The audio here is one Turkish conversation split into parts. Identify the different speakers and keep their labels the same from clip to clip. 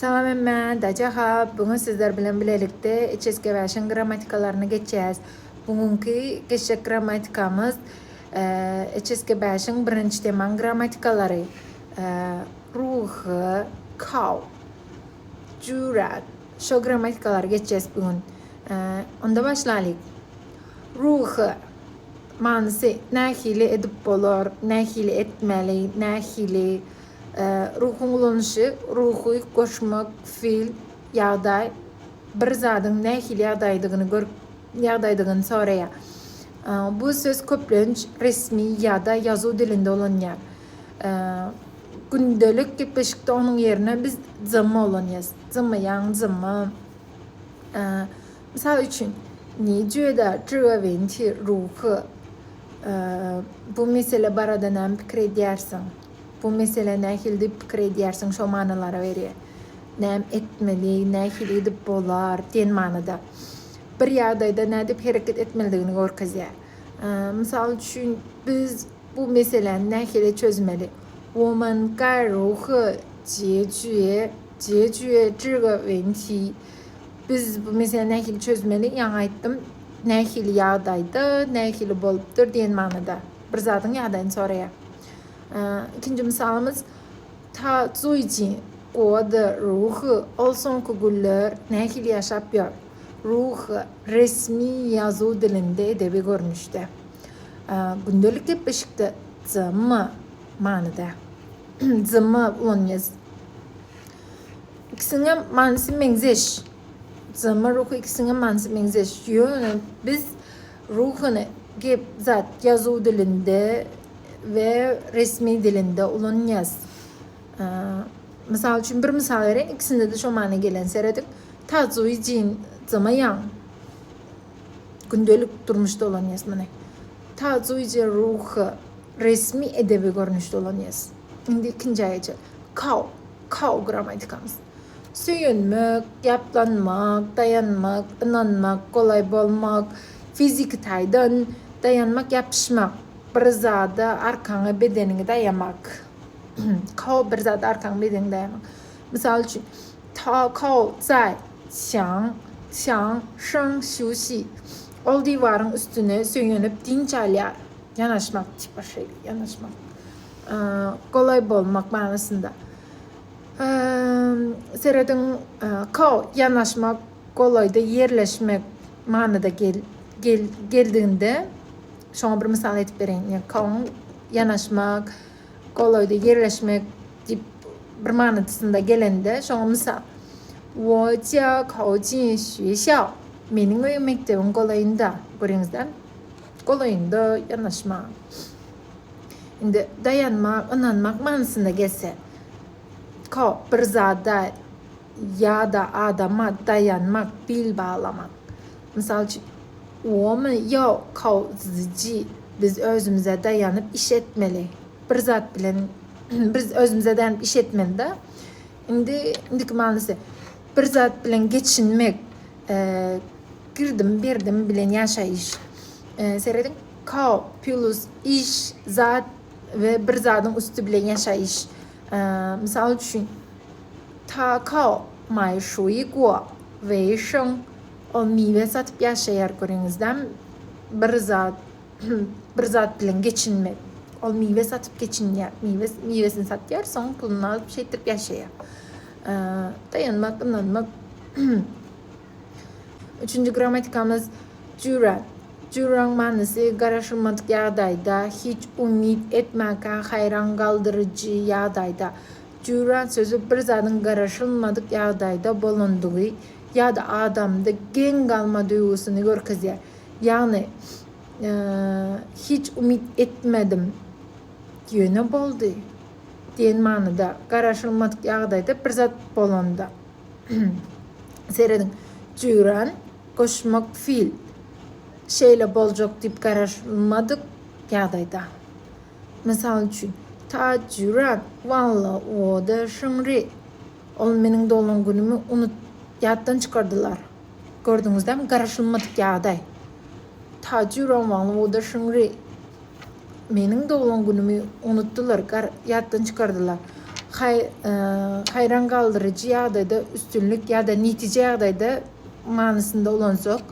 Speaker 1: Selam dacaha. Bugün sizler bilen birlikte İçeske ve Aşın gramatikalarını geçeceğiz. Bugünkü geçecek gramatikamız İçeske ve Aşın birinci teman gramatikaları. Ruhu, kav, cüret. Şu gramatikaları geçeceğiz bugün. Onda başlayalım. Ruhu manisi nahili edip bolor, nahili etmeli, nahili ruhun ulanışı, ruhu koşmak, fiil, yağday, bir zadın nahili yağdaydığını sonraya. Bu söz köplünç resmi ya da yazı dilinde olanlar. Gündelik gitmişikte onun yerine biz zımma olanıyız. Zımma. Misal için, 你觉得这个问题如何? Bu mesele barada ne fikir edersin? Bu mesele ne hilde fikir edersin? Şu manalara veriyor. Ne etmeli, ne hilde edip bolar, diyen manada. Bir yağdayda ne edip hareket etmeliğini görkezler. Misal için biz bu mesele ne hilde çözmeli? 我们该如何解决这个问题? Biz bu mesele ne hilde çözmeli? Yani ayıttım. Nehili yağdaydı, nehili boluptur diyen manada. Bir zatın yağdayın sonraya. İkinci misalımız, ta 最近过得如何? O sonki günler nehili yaşapıyor. Ruhu resmi yazı dilinde edebi görünüşte. Gündelik yapışıkta zımma manada. Zımma ulanıyız. İkisine manisi menzeş. Zımma ruhu ikisinin manası benzeşiyor. Biz ruhunu zat yazı dilinde ve resmi dilinde kullanıyoruz. Misal için bir misal verin. İkisinde de şu mana gelen seyredik. Ta 最近怎么样? Gündelik durmuşta kullanıyoruz. Ta 最近 ruhu resmi edebi görünüşte kullanıyoruz. Şimdi ikinci ayıcı. Kav gramatikamız. Söyünmek, yaplanmak, dayanmak, inanmak, kolay bolmak, fizik taydan dayanmak, yapışmak, bir zada arkana bedenine dayamak. Kav bir zada arkana bedenine dayamak. Misal için, ta kav zay, xiang, sheng, xiu xi. Ol divarın üstüne söyünüp dinç alyar. Yanaşmak, tipa şey, yanaşmak. Kolay bolmak manasında. Seyredin kav yanaşmak, kolayda yerleşmek manada geldiğinde şuna bir misal etip vereyim. Yani kavun yanaşmak, kolayda yerleşmek deyip bir manadasında gelende şuna misal. 我家靠近学校, benim ve mektebin kolayında. Görüyorsunuzdan kolayında yanaşmak. Şimdi dayanmak, inanmak manasında gelse. Kav bir zada ya da adama dayanmak, bil bağlamak. Misal için, 我们要靠自己. Biz özümüze dayanıp iş etmeli. Bir zat bilen, biz özümüze dayanıp iş etmeli de. Şimdi manası, bir zat bilen geçinmek, girdim bilen yaşayış. Seyredin, kav plus iş, zat ve bir zatın üstü bilen yaşayış. Misal için, 他靠买水果为生. O meyve satıp yaşayar görünüzden bir zat bilen geçinmek. O meyve satıp geçinler. Meyvesini satıyor, son pulunu alıp şey ettirip yaşayar. Dayanmak, inanmak. Üçüncü gramatikamız cüret. Cüret manası karışılmadık yağdayda, hiç umut etmeken hayran kaldırıcı yağdayda. Cüret sözü bir zatın karışılmadık yağdayda bulunduğu ya da adamda gen kalma duygusunu görkezler. Yani hiç umut etmedim yönü boldu diyen manada karışılmadık yağdayda bir zat bulundu. Seyredin. Cüren koşmak fiil. Şeyle bolacak deyip karışılmadık yağdayda. Misal için, ta cüren valla o da şınri. Ol benim doğum günümü yattan çıkardılar. Gördünüz değil mi? Karışılmadık yağday. Ta cüren valla o da şınri. Benim doğum günümü unuttular. Yattan çıkardılar. hayran kaldırıcı ýagdaýda üstünlük ýa-da netice ýagdaýda manysynda ulansak,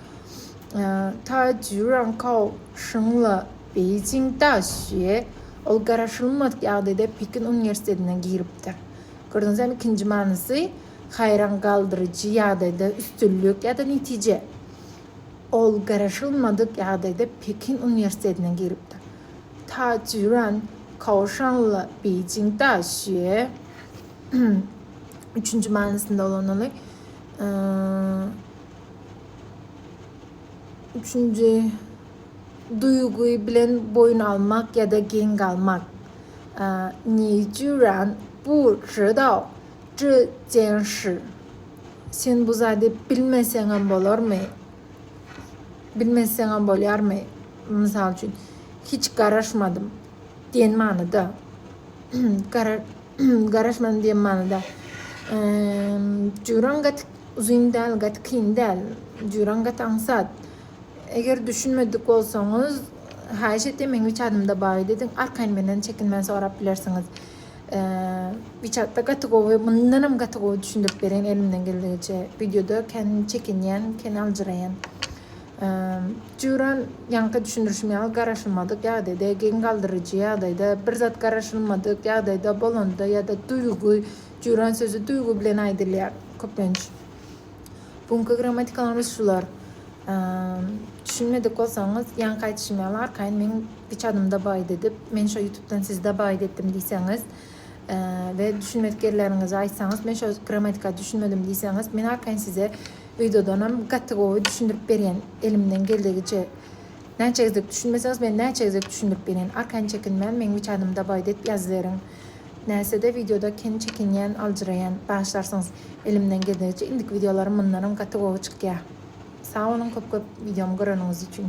Speaker 1: 他居然考上了北京大学. Ol garaşylmadyk ýagdaýda Pekin Üniversitetine giripdir. Gördüňizmi ikinji manysy hayran kaldırıcı ýagdaýda üstünlük ýa-da netice. Ol garaşylmadyk ýagdaýda Pekin Üniversitetine giripdir. 他居然考上了北京大学. Üçüncü manysynda olanaly. Üçüncü duyguy bilen boyun almak ya da gen almak. 你居然不知道这件事. Sen bu zady bilmeseňem bolarmy? Bilmeseňem bolýarmy? Mysal üçin hiç garaşmadym diýen manyda. Garaşmadım diýen manyda. Juran gat uzun däl, gat kyn däl. Juran gat ansat. Eger düşünmedik bolsaňyz, haýşet meň wiçadymda bar edin, arkaň menden çekinmän sorap bilersiňiz. Wiçatda gatygowy, mundanam gatygowy düşündirip beren elimden geldiğince videoda kendini çekinýän, kendini aljyraýan. Juran ýanky düşündirişim ýaly garaşylmadyk ýagdaýda, gen galdyrıcı ýagdaýda, bir zat garaşylmadyk ýagdaýda bolanda ýa-da duygu, juran sözü duygu bilen aýdylýar köpünç. Buňky grammatikalarymyz şular. Düşünmedik bolsaňyz ýanky aýdyşym ýaly arkaň men wiçadymda baýd edip, men şo YouTube'dan sizde baýd etdim diýseňiz ve düşünmedik yerleriňizi aýtsaňyz, men şo grammatika düşünmedim diýseňiz, men arkaň size videodanam gatygowy düşündirip berýän elimden geldiğince. Näçegizlik düşünmeseňiz, men näçegizlik düşündirip berýän arkaň çekinmän men wiçadymda baýd edip ýazlaryň. Näsede videoda kendi çekinýän, aljyraýan başlarsaňyz elimden geldiğince indik videolarym mundanam gatygowy çykýar. Sağ olun köp videomu göreniňiz üçin.